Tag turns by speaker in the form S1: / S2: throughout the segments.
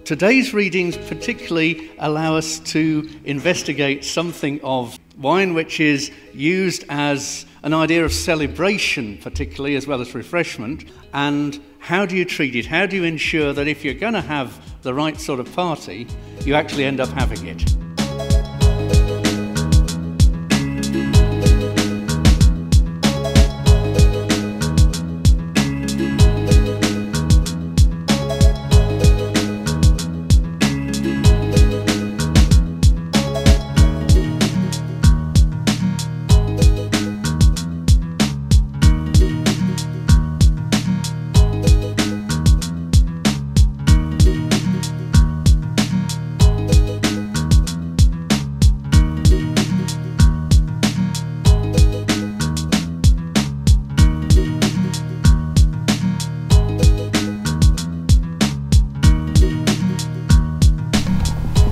S1: Today's readings particularly allow us to investigate something of wine which is used as an idea of celebration, particularly, as well as refreshment. And how do you treat it? How do you ensure that if you're going to have the right sort of party, you actually end up having it?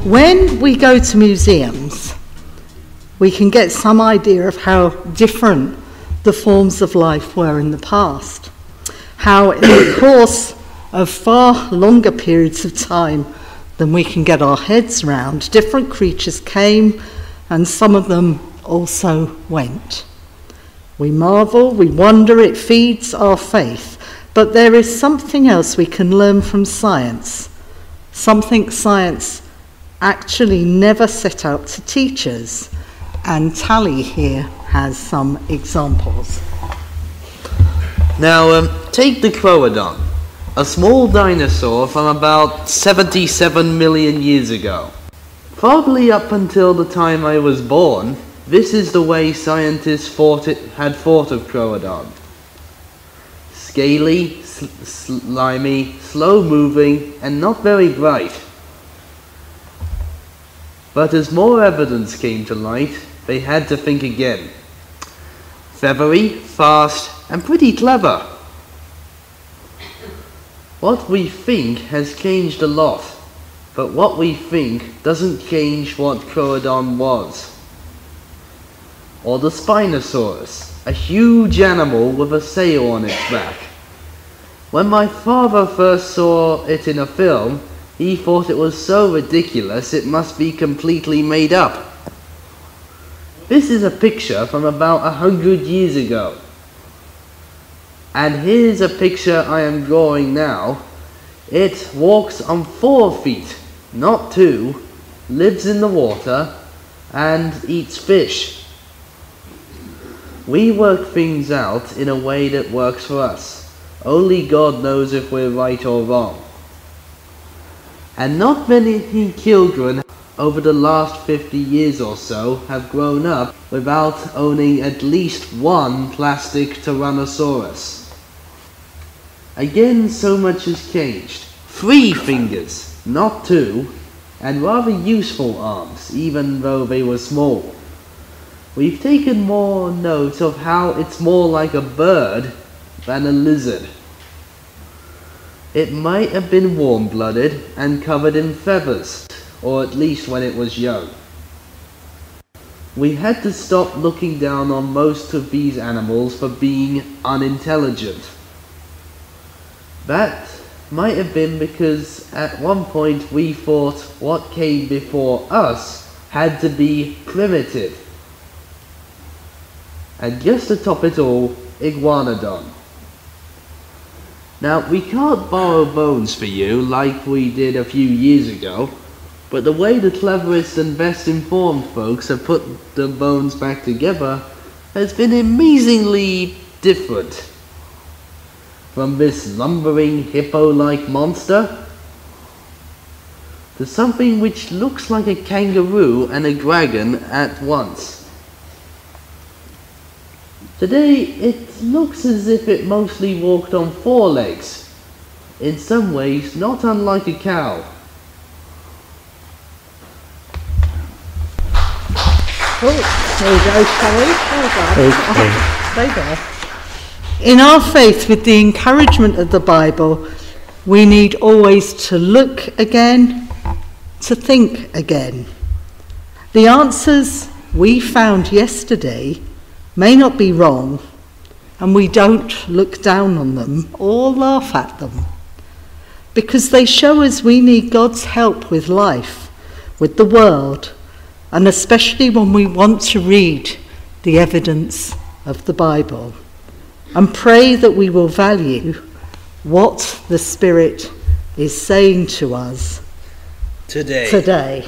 S2: When we go to museums, we can get some idea of how different the forms of life were in the past. How in the course of far longer periods of time than we can get our heads round, different creatures came and some of them also went. We marvel, we wonder, it feeds our faith. But there is something else we can learn from science, something science actually never set out to teach us, and Tally here has some examples.
S3: Now, take the Croodon, a small dinosaur from about 77 million years ago. Probably up until the time I was born, this is the way scientists had thought of Croodon. Scaly, slimy, slow-moving, and not very bright. But as more evidence came to light, they had to think again. Feathery, fast, and pretty clever. What we think has changed a lot, but what we think doesn't change what Croodon was. Or the Spinosaurus, a huge animal with a sail on its back. When my father first saw it in a film, he thought it was so ridiculous it must be completely made up. This is a picture from about 100 years ago. And here's a picture I am drawing now. It walks on 4 feet, not 2, lives in the water, and eats fish. We work things out in a way that works for us. Only God knows if we're right or wrong. And not many children over the last 50 years or so have grown up without owning at least one plastic Tyrannosaurus. Again, so much has changed. 3 fingers, not 2, and rather useful arms, even though they were small. We've taken more note of how it's more like a bird than a lizard. It might have been warm-blooded and covered in feathers, or at least when it was young. We had to stop looking down on most of these animals for being unintelligent. That might have been because at one point we thought what came before us had to be primitive. And just to top it all, Iguanodon. Now, we can't borrow bones for you like we did a few years ago, but the way the cleverest and best informed folks have put the bones back together has been amazingly different. From this lumbering hippo-like monster to something which looks like a kangaroo and a dragon at once. Today, it looks as if it mostly walked on 4 legs, in some ways not unlike a cow.
S2: Oh, there you go, Sally. There you go. Stay there. In our faith, with the encouragement of the Bible, we need always to look again, to think again. The answers we found yesterday may not be wrong, and we don't look down on them or laugh at them. because they show us we need God's help with life, with the world, and especially when we want to read the evidence of the Bible, and pray that we will value what the Spirit is saying to us
S3: today.
S2: today.